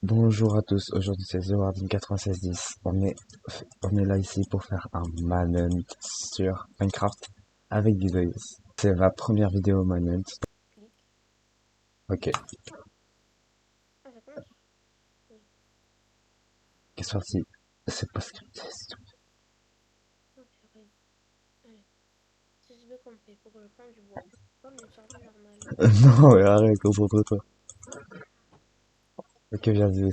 Bonjour à tous, aujourd'hui c'est The Warden 9610. On est là ici pour faire un manhunt sur Minecraft avec Didois. C'est ma première vidéo manhunt. Clic. Ok, Ah, ça commence. Oui. qu'est-ce parti? C'est pas scripté, c'est tout. Oh, purée. Allez. Si je veux qu'on fait, faut que je prenne du bois. Comme une survie normale. Non mais arrête, concentre-toi. Ok, viens Didois.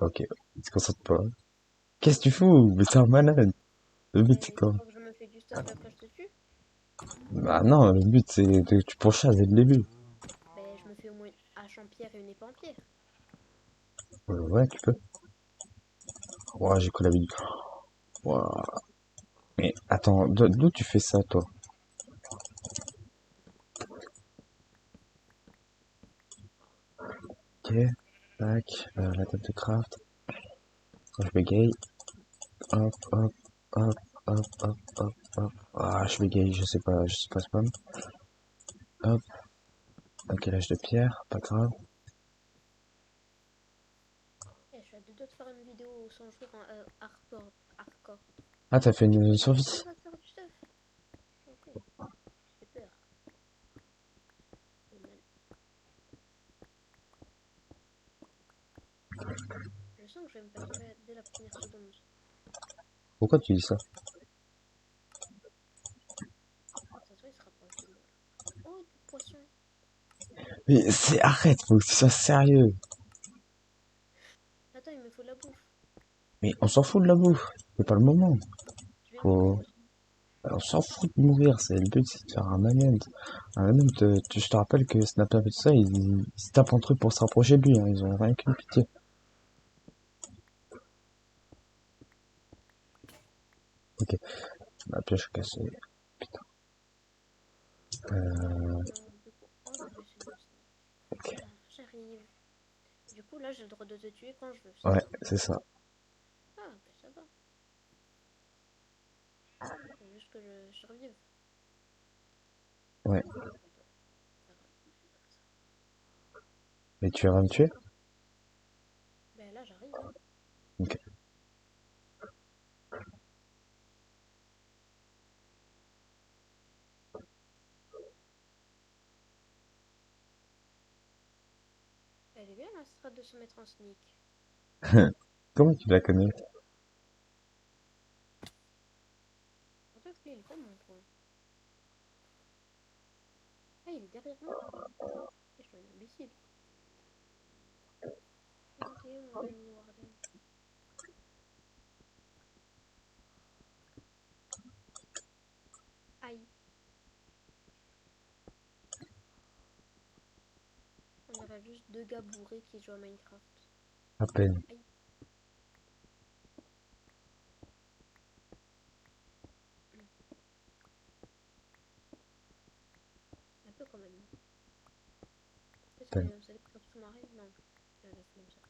Ok, tu te concentres pas. Qu'est-ce que tu fous? Mais c'est un manhunt. Le but c'est Mais quoi? c'est pas que je me fais du stuff et après je te tue. Bah non, le but c'est que tu pourchasses dès le début. Ben, je me fais au moins une hache en pierre et une épée en pierre. Ouais, tu peux. Ouais, j'ai collé la vidéo. Ouais. Mais attends, d'où tu fais ça toi? Ok, tac, la table de craft. Quand je bégaye, hop, hop, hop, hop, hop, hop, hop. Ah, je bégaye, je sais pas spam. Hop, ok, l'âge de pierre, pas grave. Eh, je suis à deux doigts de faire une vidéo sans jouer en hardcore. Hardcore. Ah, t'as fait une Allez, survie. va faire du stuff. Je t'en prie. J'ai peur. Oh, man. Je sens que je vais me faire tuer dès la première seconde. Pourquoi tu dis ça? Ça se voit, il se rapproche de moi. Oh, du poisson. Mais arrête, faut que tu sois sérieux. Attends, il me faut de la bouffe. Mais on s'en fout de la bouffe, c'est pas le moment. Je vais mourir Faut, aussi. on s'en fout de mourir, c'est le but, c'est de faire un manhunt. Un manhunt, je te rappelle que Snapper et tout ça, ils se tapent entre eux pour se rapprocher de lui, hein, ils ont rien qu'une pitié. Ok, ma pioche est cassée. Du coup, hop, j'essaie de sneak. Ok. Ah, j'arrive. Du coup, là, j'ai le droit de te tuer quand je veux, c'est Ouais, ça? c'est ça. Ah, ben ça va. Faut juste que je survive. Ouais. Attends, ça va. Mais tu vas me tuer? Ben là, j'arrive, hein. Ok. Elle est bien la strat de se mettre en sneak. Comment tu la connais? En fait, lui, il est pas mon point. Ah, il est derrière moi. Et je suis un imbécile. Oh, t'es où, mon ami Warden? Aïe. On dirait juste deux gars bourrés qui jouent à Minecraft. À peine. Aïe. Un peu quand même. Peut-être À peine. que vous allez peut-être sous-marin. Non, je la laisse comme ça.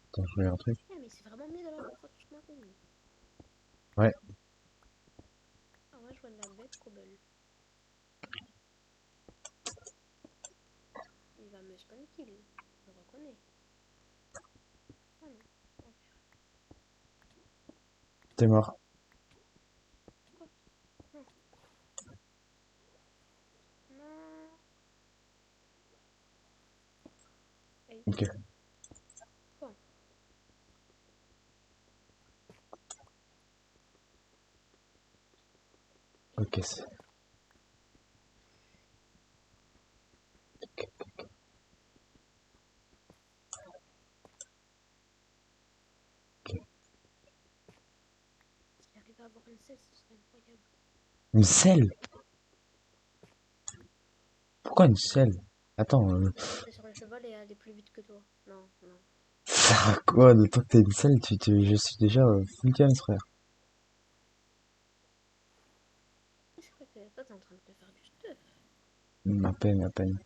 Attends, je regarde un truc. Eh, mais c'est vraiment mieux d'avoir une grotte sous-marine. Ouais. Ah ouais, je vois de la bête cobble. Il va me spawn kill. Je le reconnais. Ah non. Oh, T'es mort. quoi? Non. Non. Hey. Ok. Bon. Ok, c'est... Ok. Si j'arrive à avoir une selle, ce serait incroyable. Une selle? Pourquoi une selle? Attends, Pour monter sur le cheval et aller plus vite que toi. Non, non. ça sert à quoi de toi que t'as une selle? Je suis déjà full game, frère. C'est vrai que toi, t'es en train de te faire du stuff. À peine, à peine.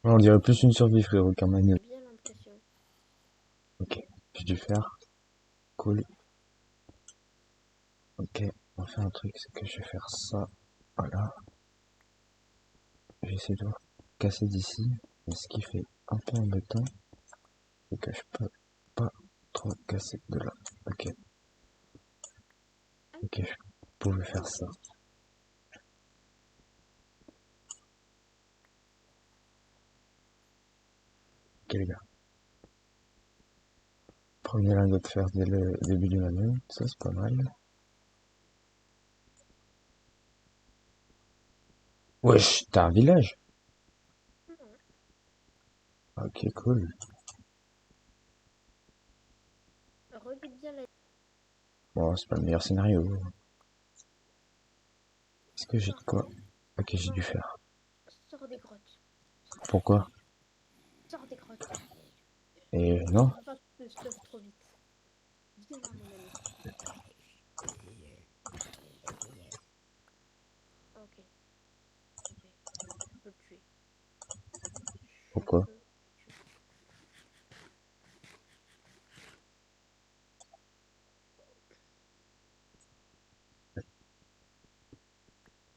Ouais, on dirait plus une survie, frérot, qu'un J'ai manhunt. bien l'impression. Ok. J'ai dû faire. Cool. Ok. On va faire un truc, c'est que je vais faire ça. Voilà. J'essaie de casser d'ici. Mais ce qui fait un peu embêtant, c'est que je peux pas trop casser de là. Ok. Ok, je pouvais faire ça. Ok les gars. Premier lingot de fer dès le début du manu. Ça c'est pas mal. Wesh, t'as un village? Non. Ok, cool. Relis bien la... Bon, c'est pas le meilleur scénario. Est-ce que j'ai de Sors. quoi? Ok, j'ai Non. dû faire. Sors des grottes. Pourquoi? Sors des grottes. Et non? On peut pas de stuff trop vite. Viens là, mon ami. Ok. Ok. Je peux le tuer. Je Pourquoi? peux le tuer.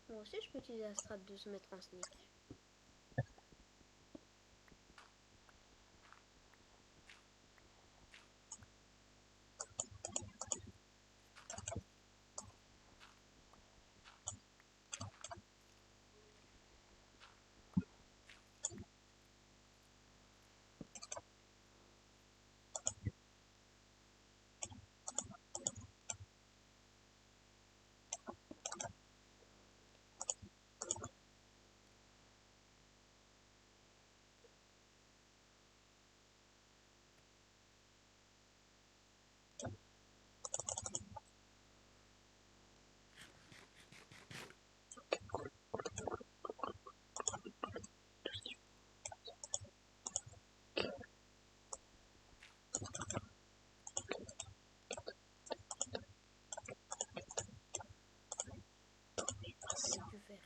Moi aussi, je peux utiliser la strat de se mettre en sneak. Qu'avais-tu faire?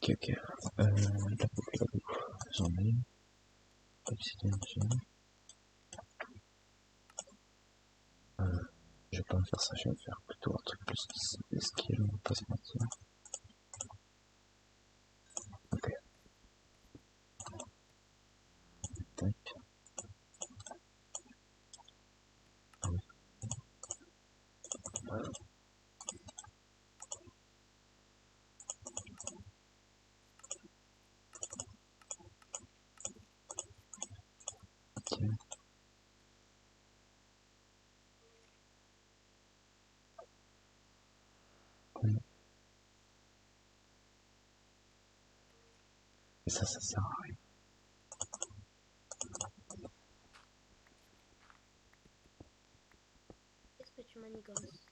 Ok, ok. J'en ai. Obsidian, j'ai. Je vais pas me faire ça, je vais me faire plutôt un truc plus de skill, on va pas se mentir. Ok, tac. Ah oui. Ok. Et ça sert à rien. Qu'est-ce que tu manigances?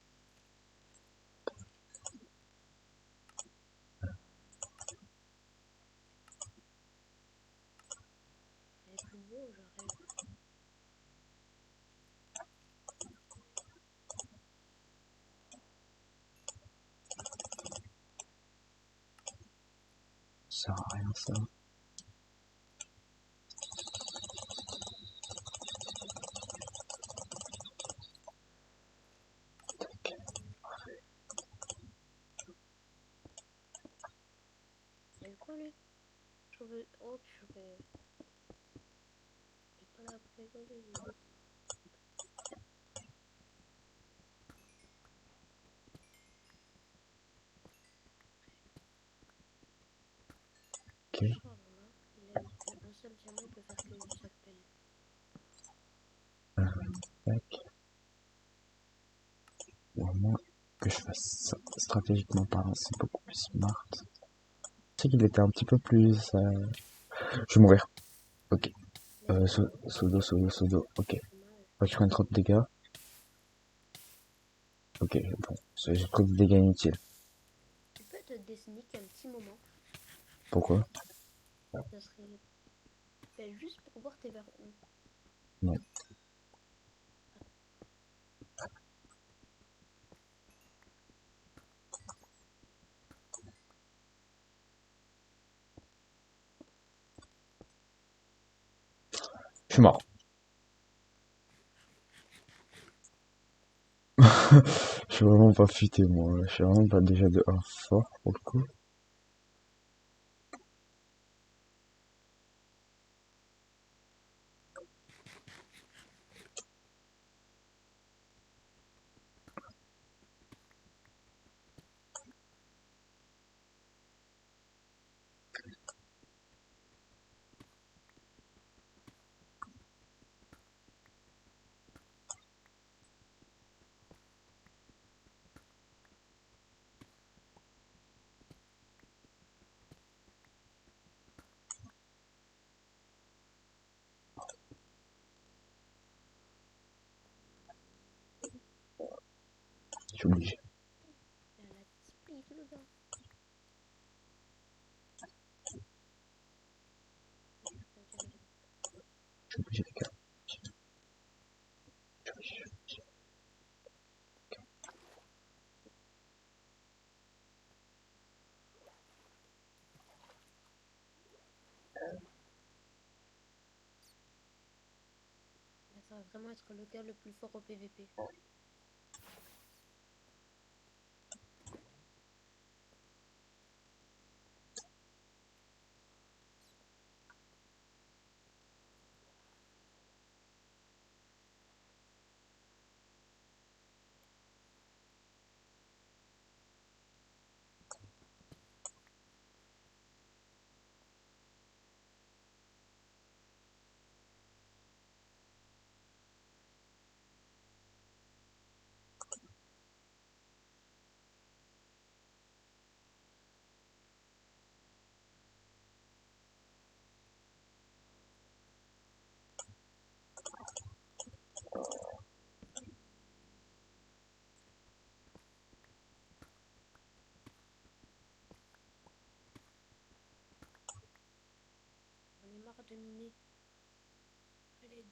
Elle est plus beau, je rêve. Ça sert à rien, ça. Tac. Il a eu quoi, lui? Je veux... Oh, purée. Il est pas là pour rigoler, lui. Ok. Oh là là. Il a eu qu'un seul diamant, il peut faire que chaque pelle. Tac. Ou à moins que je fasse ça. Stratégiquement parlant, c'est beaucoup plus smart. Je sais qu'il était un petit peu plus... Je vais mourir. Ok. Mais non, Sudo. Ok. dommage. Pas que je prenne trop de dégâts. Ok, bon. J'ai pris des dégâts inutiles. Tu peux te dessiner un petit moment. Pourquoi? Ça serait... Ben, juste pour voir tes vers où. Non. Je suis mort. Je suis vraiment pas futé, moi. Je suis vraiment pas déjà de 1 fort, pour le coup. Je suis obligé. Il a la discipline, le gars. Je suis obligé, les gars. Je suis obligé. Là, ça va vraiment être le gars le plus fort au PVP. On est marre de miner. À l'aide.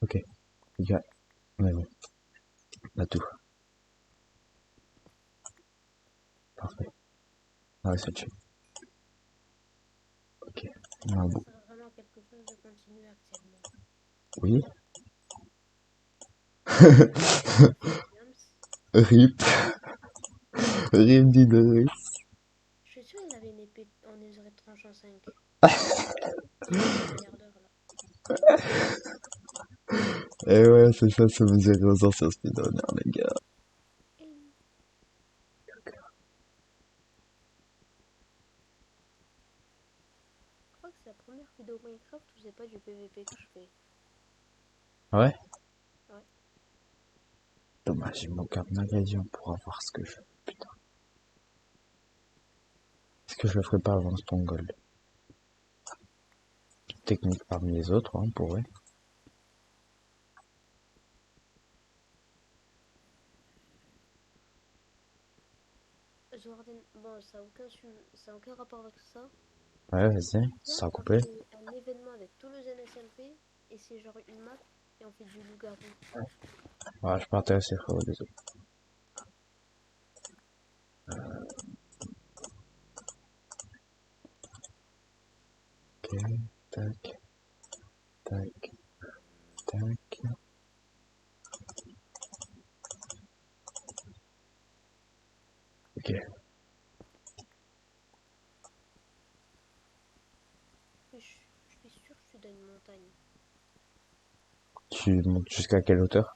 Ok, les gars, on est bon. On a tout. Parfait. Ah ouais, c'est chill. Ok, on a Ça bon. sert vraiment à quelque chose de continuer actuellement. Oui. Yams, Rip. Rip d'Idris. je suis sûr qu'il avait une épée en netherite tranchant 5. C'est un milliardeur là. Et ouais, c'est ça me dirait aux anciens speedrunners, les gars. Et je crois que c'est la première vidéo Minecraft où c'est pas du PVP que je fais. Ah ouais? Ouais. Dommage, il manque un ingrédient pour avoir ce que je veux. Putain. Est-ce que je le ferai pas avant Stone Gold? Technique parmi les autres, hein, on pourrait. Zoarden, bon, ça a aucun rapport avec ça. Ouais, vas-y, Viens, ça a on coupé. fait un événement avec tous les NSLP et c'est genre une map et on fait du loup-garou. Ouais, je suis pas intéressé, frérot, désolé. Ah, Ok, tac, tac, tac. Ok, mais je suis sûr que je suis dans une montagne. tu montes jusqu'à quelle hauteur?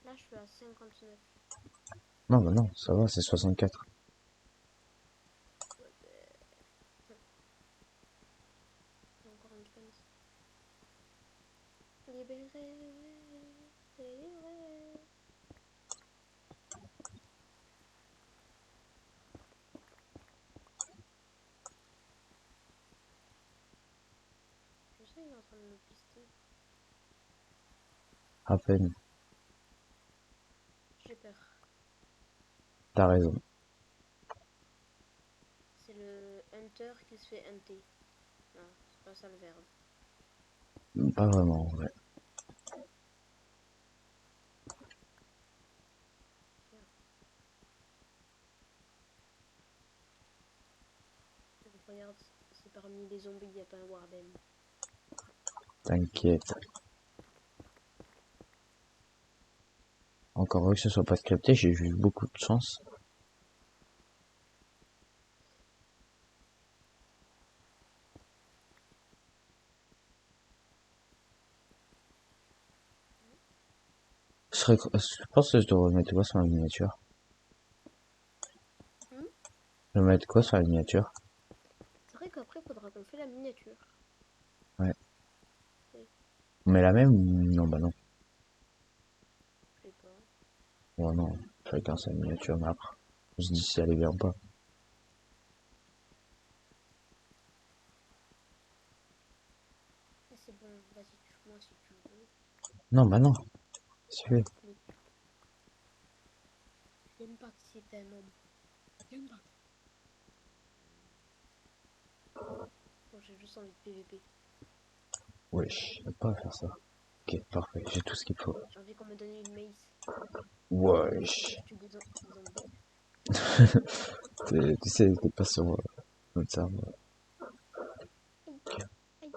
Là, je suis à 59. Non, bah non, ça va, c'est 64. à peine. J'ai peur. T'as raison. C'est le hunter qui se fait hunter. Non, c'est pas ça le verbe. Pas vraiment, ouais. Donc regarde, si parmi les zombies il n'y a pas un warden. T'inquiète. Encore heureux que ce soit pas scripté, j'ai eu beaucoup de chance. Je pense que je devrais mettre quoi sur la miniature? Hmm, Je vais mettre quoi sur la miniature? c'est vrai qu'après il faudra qu'on fait la miniature. Ouais. Oui. On met la même ou non? Bah non. Je sais pas. Ouais, non. Chacun sa miniature, mais après. On se dit si elle est bien ou pas. Ah, c'est bon, vas-y, tue-moi si tu veux. Non, bah non. C'est fait. Mais viens me battre si t'es un homme. Viens me battre. Bon, j'ai juste envie de PVP. Wesh, je peux pas faire ça. Ok, parfait. J'ai tout ce qu'il faut. J'ai envie qu'on me donne une mace. Wesh. Je tue des zombies. Tu sais, t'es pas sur notre serveur. Aïe, aïe,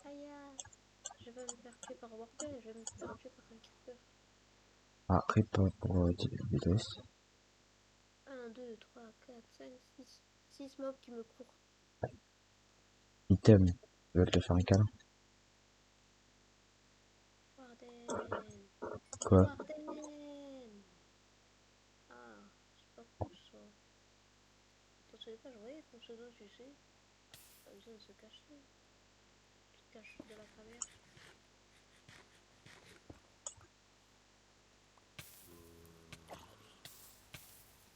aïe, ah. Je vais me faire tuer par Warden, je vais me faire tuer par un creeper. Après, pas pour Vidos. 1, 2, 3, 4, 5, 6. 6 mobs qui me courent. Item. Je vais te faire un câlin. Warden. Quoi? Warden. Ah, c'est pas cool ça. Dans tous les cas, je voyais ton pseudo, tu sais. Pas besoin de se cacher. Tu te caches de la caméra.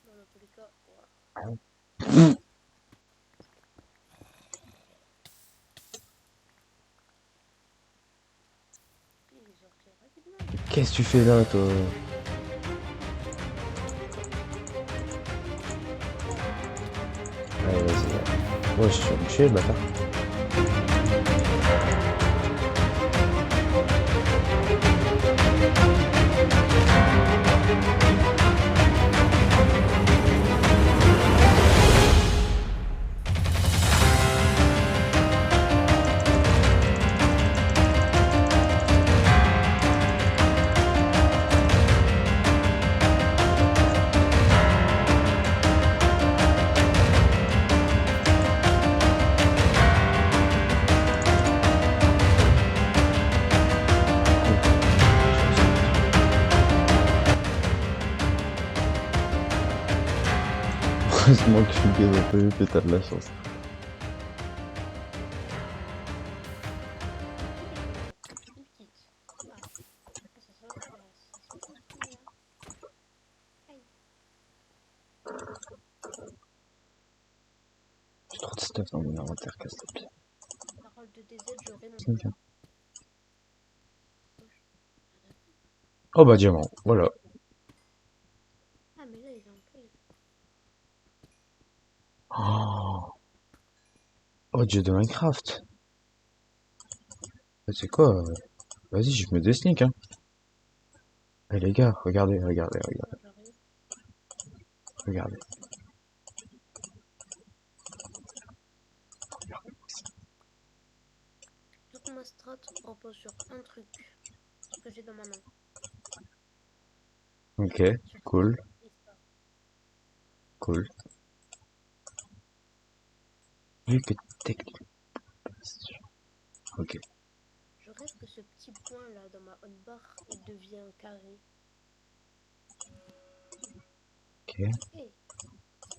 Bon, dans tous les cas, voilà. Puis il est sorti rapidement. Qu'est-ce que tu fais là, toi? Allez, vas-y. Ouais, je suis me tuer, le bâtard. Heureusement que je suis bien un peu, que t'as de la chance. Une petite. Ah, ça s'intéresse. Ça s'intéresse là. Aïe. J'ai trop de stuff dans mon inventaire, casse les pieds. Parole de DZ, j'aurai mon. Tiens. Oh bah diamant, voilà. Ah, mais là, il est en cave. Oh, oh dieu de Minecraft. C'est quoi? Vas-y, je me sneaks, hein. Eh les gars, regardez, regardez, regardez, Bon, j'arrive. regardez. Toute ma strat repose sur un truc. Ce que j'ai dans ma main. Ok, Sur ça cool, et ça. cool. Vu que technique. Ok, Je rêve que ce petit point là dans ma hotbar, il devient carré. ok. Hé,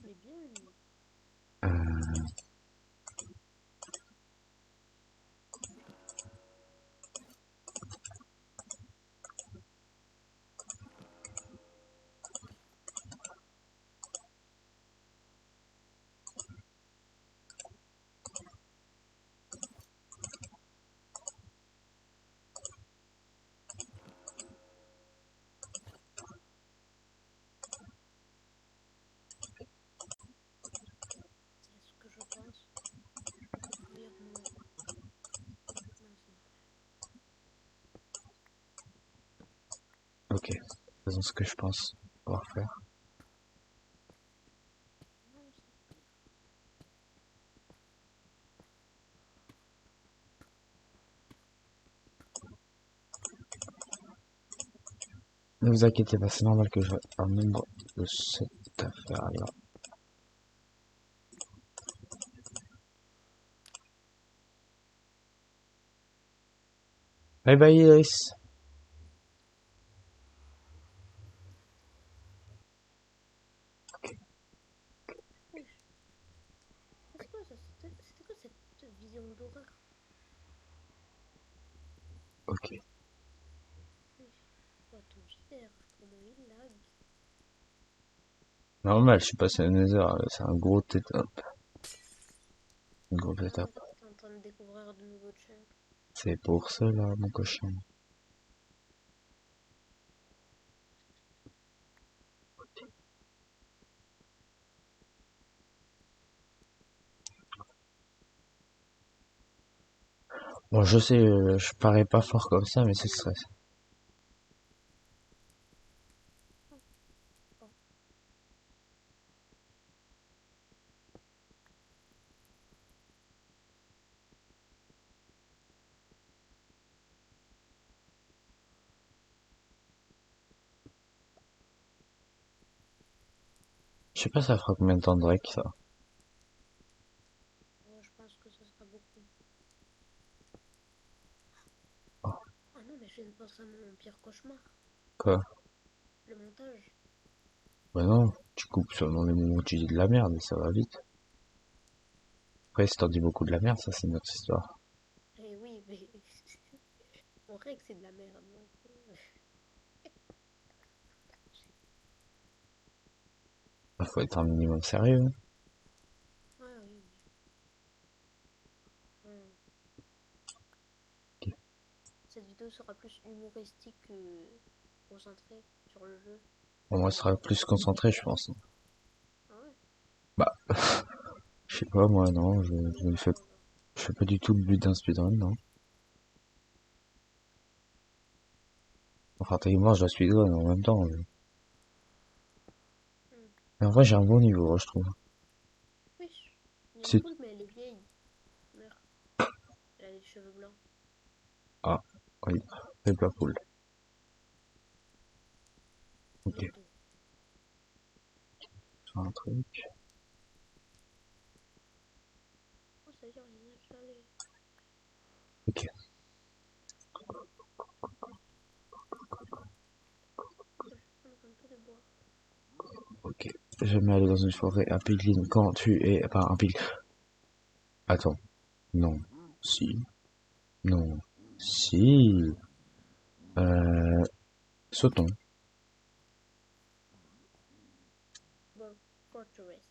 mais bien lui. Euh, Ok, faisons ce que je pense pouvoir faire. Non, c'est pire. Ne vous inquiétez pas, c'est normal que j'ai un nombre de cette affaire-là. Bye bye Iris. Oui. C'est quoi ça? C'était quoi cette vision d'horreur? Ok. Oui. Oh, ton JDR, comment il lag? Normal, je suis passé à Nether, c'est un gros setup. Un gros Ah setup. ouais, t'es en train de découvrir de nouveaux chunks. C'est pour cela, mon cochon. Bon, je sais, je parais pas fort comme ça, mais c'est le stress. Oh, Je sais pas, ça fera combien de temps de Drake, ça. oh, je pense que ça sera beaucoup. Oh, Ah non, mais je viens de penser à mon pire cauchemar. quoi? Le montage. Bah non, tu coupes seulement les moments où tu dis de la merde et ça va vite. Après, si t'en dis beaucoup de la merde, ça c'est une autre histoire. Eh oui, mais on règle que c'est de la merde. Donc, Bah, faut être un minimum sérieux. ouais, oui, oui. Ok. Cette vidéo sera plus humoristique que concentrée sur le jeu. Bon, moi, ce sera plus concentré, je pense. Ah ouais? Bah, je sais pas, moi, non, je ne fais, Non, non. je fais pas du tout le but d'un speedrun, non. Enfin, techniquement, je dois speedrun en même temps. Hmm. Mais en vrai, j'ai un bon niveau, je trouve. Oui, il est C'est, cool, mais elle est vieille. Merde, elle a les cheveux blancs. ah, oui, c'est pas cool. Ok, Les deux. faire un truc. Oh, ça y est, on y est installé. Ok, On est un peu de bois. ok. J'aime aller dans une forêt à piglin quand tu es, enfin, un pig. Attends, non, si, non, si, sautons. Bon, fortress.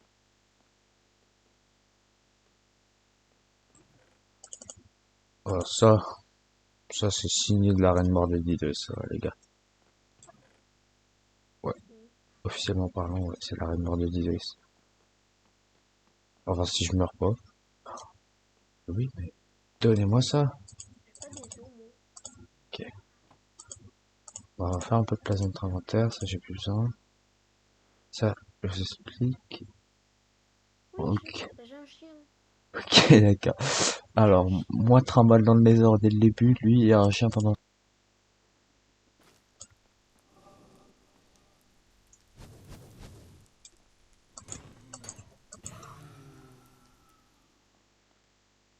Oh, ça c'est signé de la reine mort des Dieux, ça, les gars. Ouais, Hmm. officiellement parlant, ouais, c'est la reine mort des Dieux. Enfin, si je meurs pas. Oui, mais donnez-moi ça. J'ai pas des os, moi. Ok. On va faire un peu de place dans notre inventaire, ça j'ai plus besoin. Ça, je vous explique. Oui, Ok, bah, j'ai un chien. ok, d'accord. J'ai Alors, un chien. moi trimballe dans le nether dès le début, lui il a un chien pendant.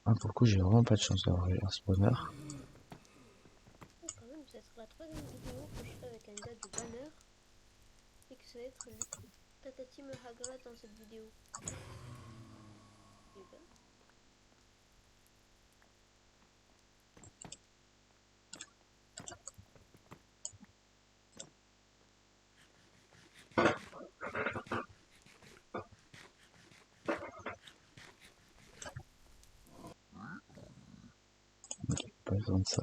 Ah, pour le coup, j'ai vraiment pas de chance d'avoir un spawner. Oh, quand même, ça sera la troisième vidéo que je fais avec un gars du banner. Et que ça va être lui. Tatati me hagra dans cette vidéo. Et ben, Pas besoin de ça.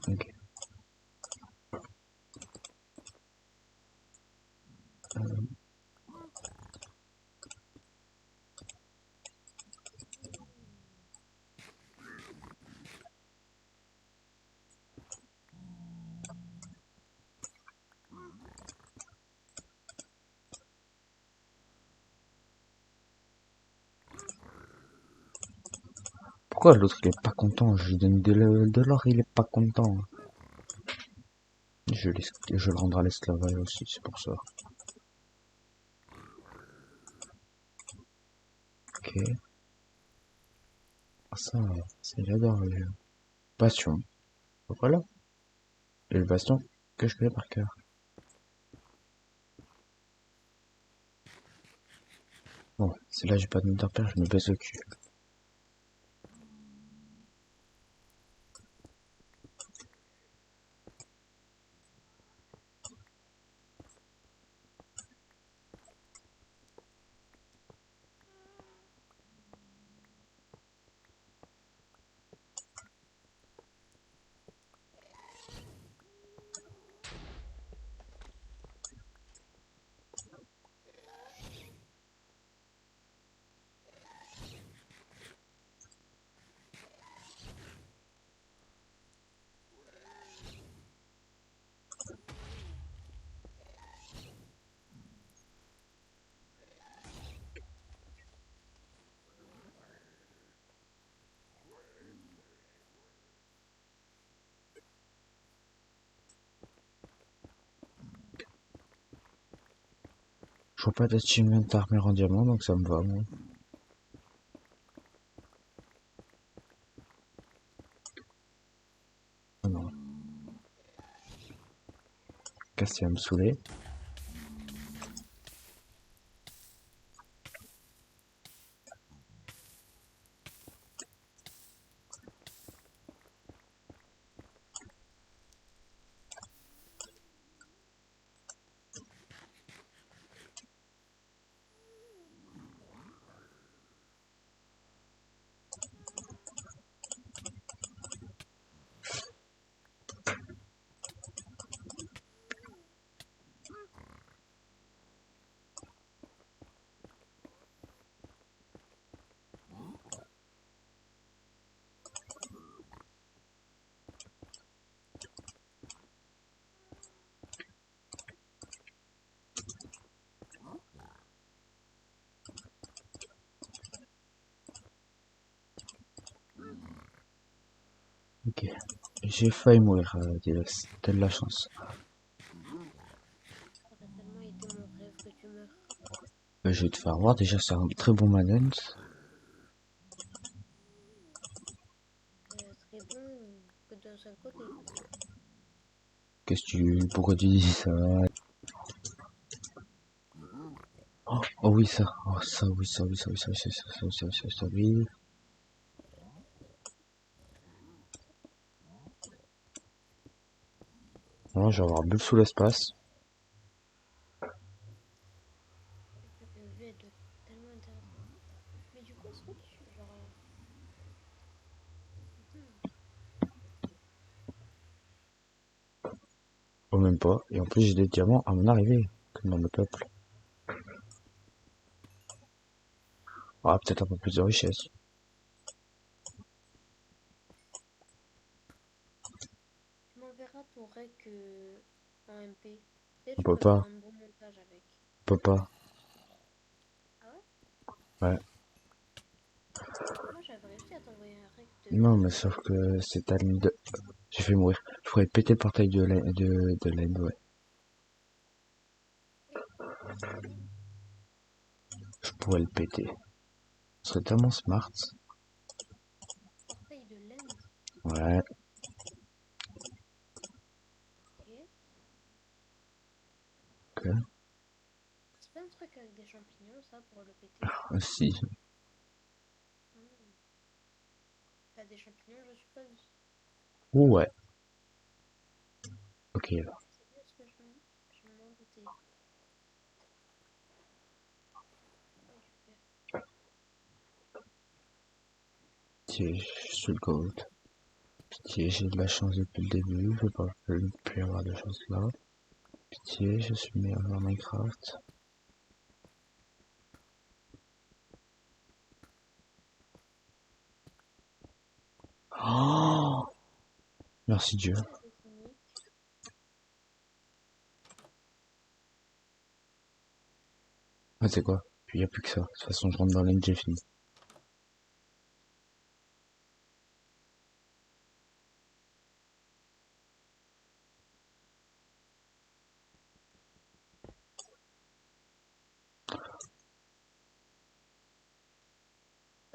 Ok. Pourquoi l'autre il est pas content? Je lui donne de l'or, il est pas content. Je le rendrai à l'esclavage aussi, c'est pour ça. Ok. Ah, ça, j'adore le jeu. Passion. Voilà. Et le bastion que je connais par cœur. Bon, c'est là j'ai pas de repère, je me baisse au cul. Je vois pas d'achievement d'armure en diamant, donc ça me va, moi. Ah non. Casser à me saouler. Ok. J'ai failli mourir, Dilex. T'as de la chance. Ça aurait tellement été mon rêve que tu meurs. Je vais te faire voir, déjà c'est un très bon manent. Très bon que d'un seul côté. Pourquoi tu dis ça? Oh, oh oui, ça. Oh, ça, oui, ça, oui, ça, oui, ça, oui, ça, ça, ça, ça, ça, ça, oui. Bon, je vais avoir bulle sous l'espace. Le vue elle doit être tellement intéressant. Mais du coup, Switch, genre. Oh, même pas. Et en plus, j'ai des diamants à mon arrivée, comme dans le peuple. Ah, peut-être un peu plus de richesse. Tu m'enverras ton rec en MP. Tu sais, On je peut pourrais faire pas. un bon montage avec. On peut pas. Ah ouais? Ouais. Moi, j'avais réussi à t'envoyer un rec Non, mais de sauf MP. que c'est tellement de... J'ai fait mourir. Je pourrais péter le portail de l'end, ouais. Je pourrais le péter. Ce serait tellement smart. Portail de l'End. Ouais. Ok. Ok. C'est pas un truc avec des champignons, ça, pour le péter? Si. Hmm. T'as des champignons, je suppose. Ouais. Ok. C'est bien ce que je m'en doutais. Oh, super. Pitié, je suis le gold. Pitié, j'ai de la chance depuis le début. Je veux pas plus avoir de chance là. Pitié, je suis meilleur dans Minecraft. Oh, merci Dieu. Pourquoi t'as des cyniques? Ah, c'est quoi? Puis y a plus que ça. De toute façon, je rentre dans l'end, j'ai fini.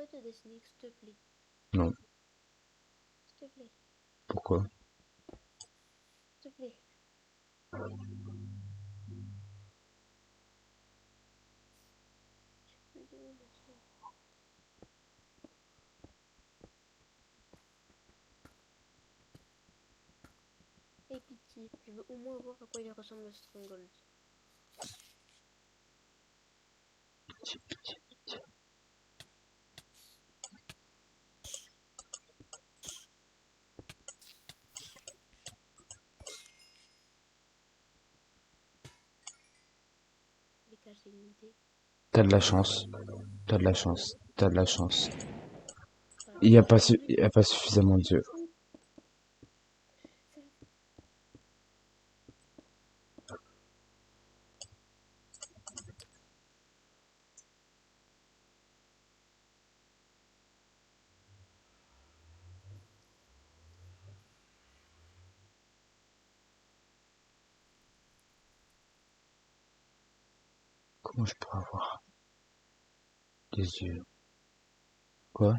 peux te dessiner, s'il te plaît? Non. S'il te plaît, Pourquoi? s'il te plaît. Je peux te dessiner. Et pitié, je veux au moins voir à quoi il ressemble le Stronghold. Les cas, j'ai une idée. T'as de la chance. T'as de la chance. T'as de la chance. Voilà. Il y a pas suffisamment d'yeux. Comment je pourrais avoir des yeux? Quoi?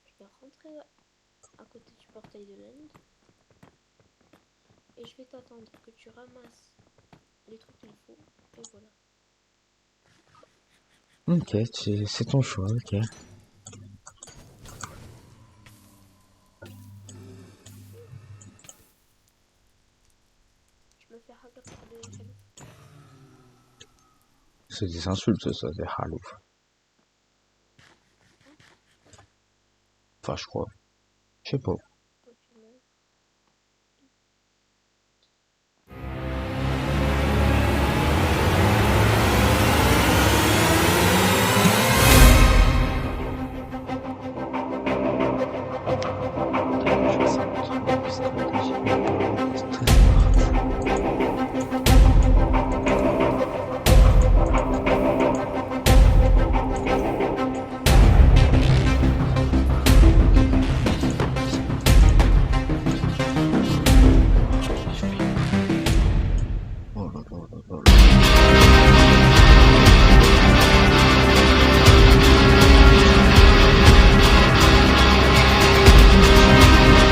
Je vais rentrer à côté du portail de l'End. Et je vais t'attendre que tu ramasses les trucs qu'il faut. Et voilà. Ok, c'est ton choix, ok. Tu me fais hacker pour des Halo. C'est des insultes, ça, des halo. Enfin, je crois. Je sais pas. Oh, tu meurs. Oh là là là là là.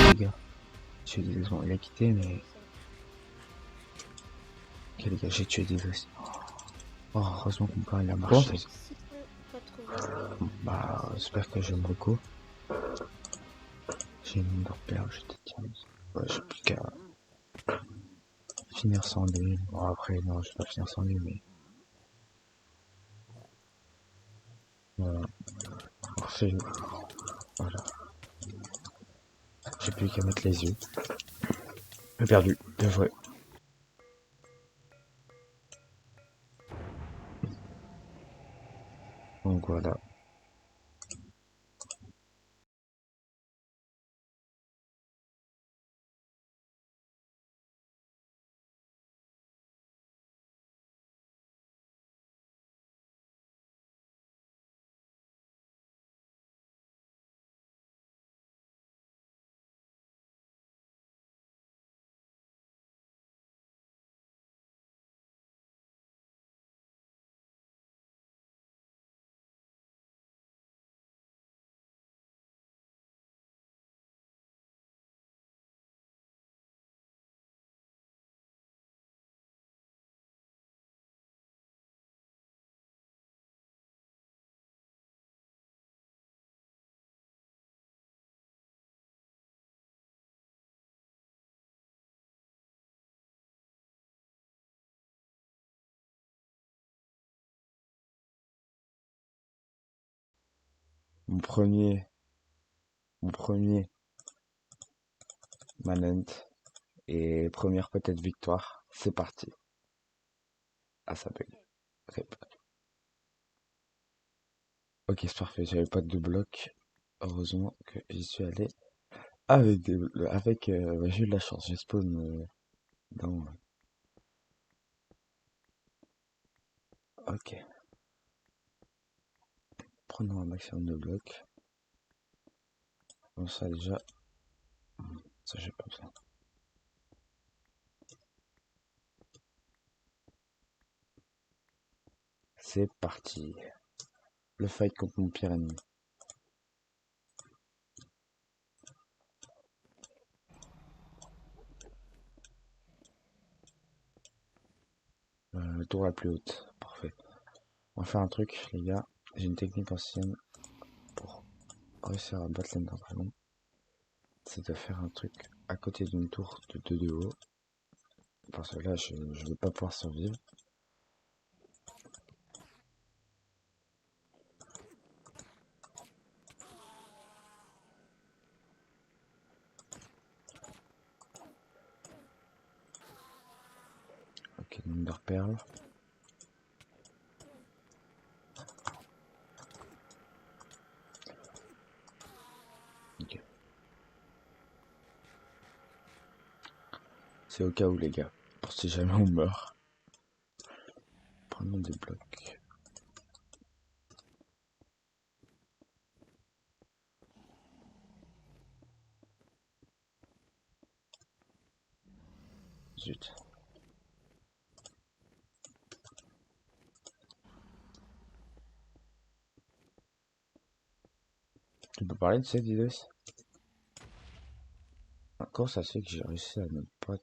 Les gars, je suis désolé, il a quitté, mais... Ok les gars, j'ai tué des os. Oh, heureusement qu'on peut aller à marcher. 680. Bah, j'espère que je vais me reco. J'ai une de repère, je te tiens. Ouais, j'ai plus qu'à finir sans lui. Bon, après, non, je vais pas finir sans lui, mais... Voilà. Parfait. Voilà. J'ai plus qu'à mettre les yeux. J'ai perdu. Bien joué. Donc voilà. Mon premier... Mon premier manent. Et première peut-être victoire. C'est parti. Ah, ça bug. Rip. Ok, c'est parfait. J'avais pas de bloc. Heureusement que j'y suis allé. Ouais, j'ai eu de la chance. J'ai spawn dans... Ok. Prenons un maximum de blocs. Comme ça déjà... Ça j'ai pas besoin. C'est parti. le fight contre mon pire ennemi. Tour la plus haute. Parfait. On va faire un truc, les gars. J'ai une technique ancienne pour réussir à battre l'Ender Dragon. C'est de faire un truc à côté d'une tour de 2 de haut. Parce que là, je vais pas pouvoir survivre. Ok, Ender Pearl. Ok. C'est au cas où, les gars. Pour si jamais on meurt. Prenons des blocs. Zut. Tu peux parler de ça, Didos? Comment ça se fait que j'ai réussi à ne pas...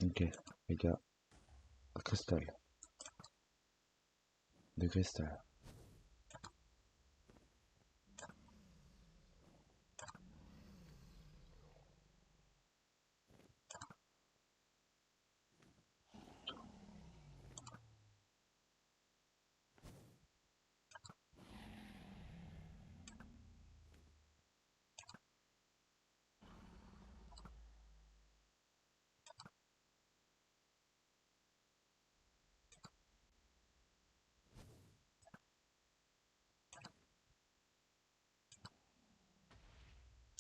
Ok, les gars. Cristal. De cristal.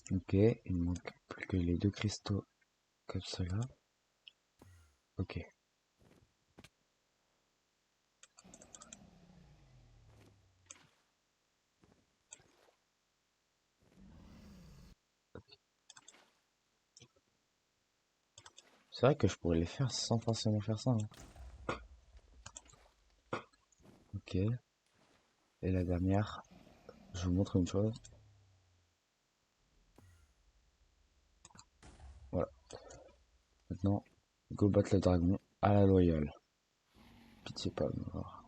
Ok, il me manque plus que les 2 cristaux comme cela. Ok. C'est vrai que je pourrais les faire sans forcément faire ça. Hein. Ok. Et la dernière, je vous montre une chose. Voilà. Maintenant, go battre le dragon à la loyale. Pitié pas de me voir.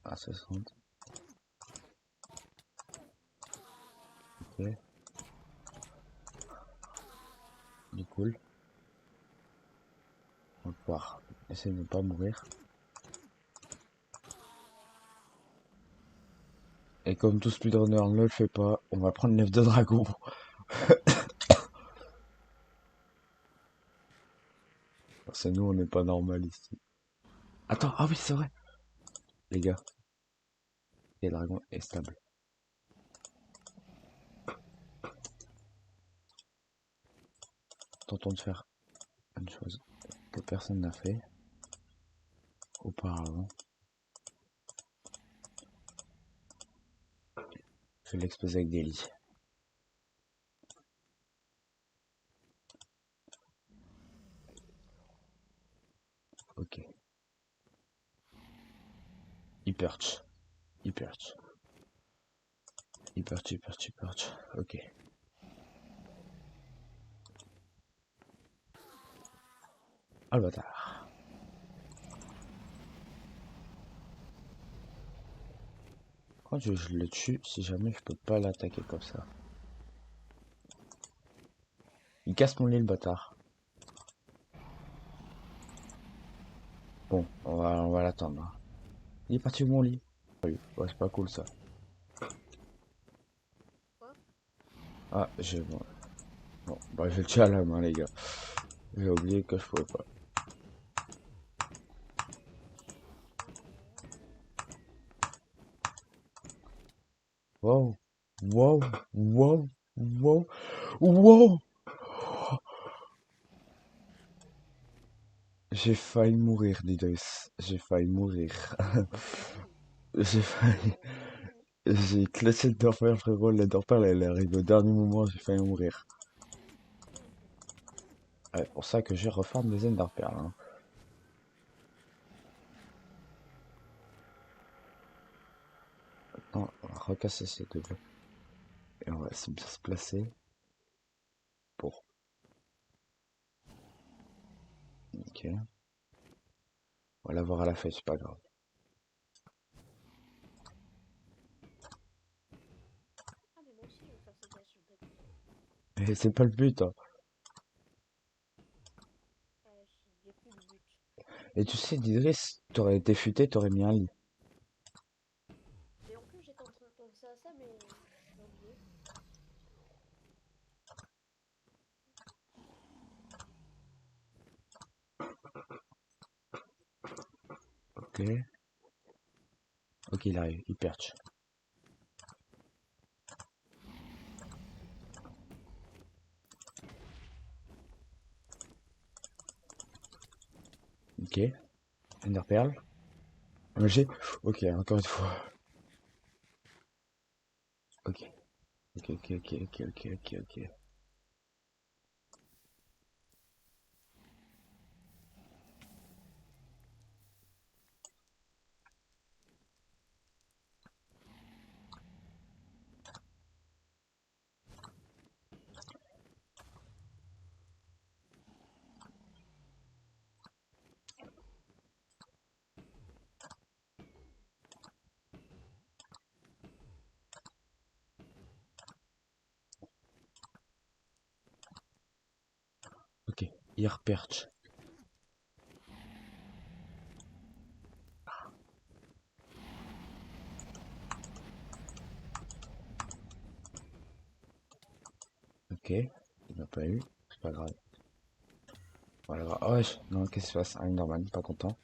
À 60. Ok. Du cool. On va pouvoir essayer de ne pas mourir. Et comme tout speedrunner ne le fait pas, on va prendre l'œuf de dragon. C'est nous, on n'est pas normal ici. Attends, ah oui, c'est vrai. Les gars, le dragon est stable. Tentons de faire une chose que personne n'a fait auparavant. Je vais l'exposer avec des lits. Ok. Il perch. Il perch. Il perch, il perch, il perch. Ok. Ah le bâtard. Quand je le tue, si jamais je peux pas l'attaquer comme ça. Il casse mon lit le bâtard. Bon, on va l'attendre. Hein. Il est parti de mon lit. Ouais, c'est pas cool ça. Quoi? Ah, j'ai... Bon, bah je le tue à la main les gars. J'ai oublié que je pouvais pas. Wow. Wow. Wow. Wow. Wow. J'ai failli mourir, Didos. J'ai failli mourir. J'ai failli. J'ai classé le Dorper, frérot. La Dorper, elle arrive au dernier moment. J'ai failli mourir. Ouais, pour ça que j'ai reforme des Enderpearls. Hein. Maintenant, on va recasser ces deux blocs. Et on va bien se placer pour. Ok. On va l'avoir à la fin, c'est pas grave. Ah, mais moi aussi, je veux faire cette tâche, je bug. Et c'est pas le but, hein. Il n'y a plus de but. Et tu sais, d'Idriss, t'aurais été futé, t'aurais mis un lit. Et en plus, j'étais en train de penser à ça, mais j'ai oublié. Ok. Ok, il arrive, il perche. Ok. Enderpearl. J'ai. Ok, encore une fois. Ok. Ok, ok, ok, ok, ok, ok, ok. Ok, il reperche. Ok, il m'a pas eu, c'est pas grave. Voilà, oh, wesh, non, qu'est-ce qui se passe? Un Enderman, pas content.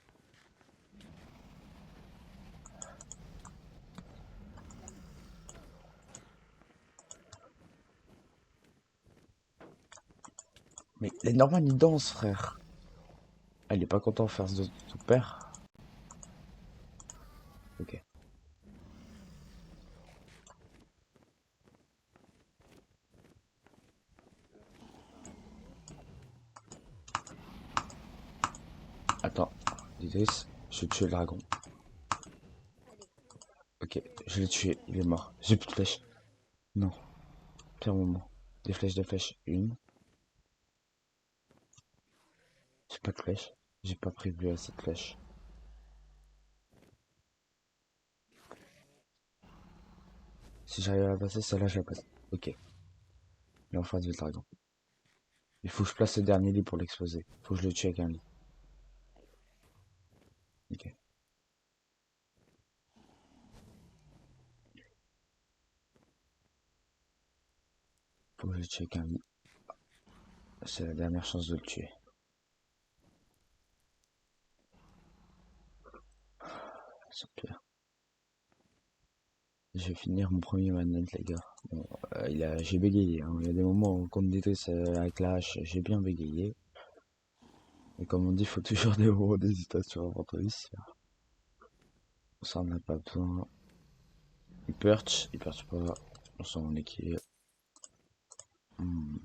Mais l'Enderman, il danse, frère. Ah, il est pas content de faire de son père. Ok. Attends, Idriss, je vais tuer le dragon. Allez. Ok, je l'ai tué, il est mort. J'ai plus de flèches. Non, pire moment. Des flèches, des flèches. Une. J'ai pas de flèches. J'ai pas prévu assez de flèches. Si j'arrive à la passer, celle-là, je la passe. Ok. Et on face le dragon. Il faut que je place le dernier lit pour l'exploser. Faut que je le tue avec un lit. Ok. Faut que je le tue avec un lit. C'est la dernière chance de le tuer. C'est pire. Je vais finir mon premier manette, les gars. Bon, j'ai bégayé. Hein. Il y a des moments où, contre Détris avec la hache, j'ai bien bégayé. Et comme on dit, il faut toujours des moments d'hésitation avant de réussir. Ça, on n'a pas besoin. Il perche pas. On s'en équilibre. Hmm.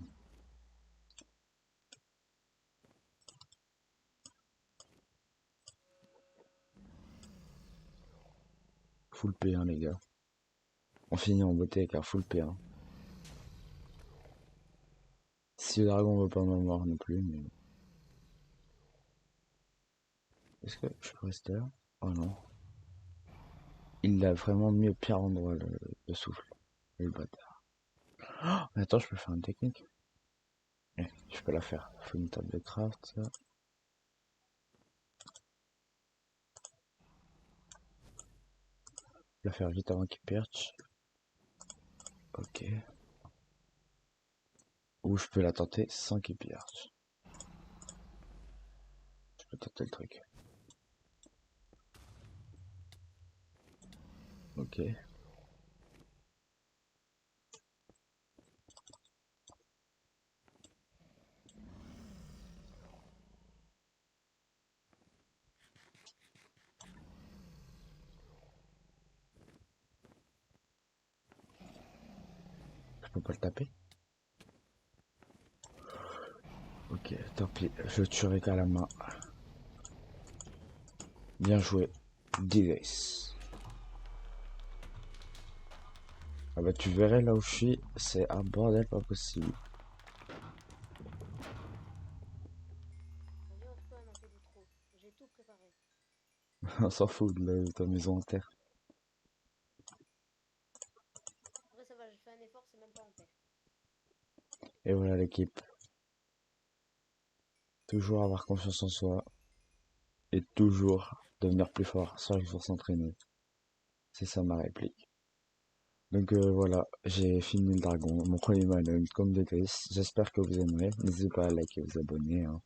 Full P1, les gars. On finit en beauté avec un full P1. Si le dragon veut pas m'avoir non plus, mais. Est-ce que je peux rester là? Oh non. Il l'a vraiment mis au pire endroit, le souffle. Le bâtard. Oh, mais attends, je peux faire une technique. Je peux la faire. Faut une table de craft, ça. La faire vite avant qu'il perche. Ok. Ou je peux la tenter sans qu'il perche. Je peux tenter le truc. Ok. peux pas le taper. Ok, tant pis, je le tuerai qu'à la main. Bien joué. 10. Ah bah tu verrais là où je suis, c'est un bordel pas possible. Vas-y, on peut en a fait de trop. J'ai tout préparé. On s'en fout de ta maison en terre. Après, ça va, j'ai fait un effort, c'est même pas en terre. Et voilà l'équipe. Toujours avoir confiance en soi et toujours devenir plus fort. Chaque jour s'entraîner. C'est ça ma réplique. Donc voilà, j'ai fini le dragon, mon premier malin comme des Chris. J'espère que vous aimerez. N'hésitez pas à liker et vous abonner, hein.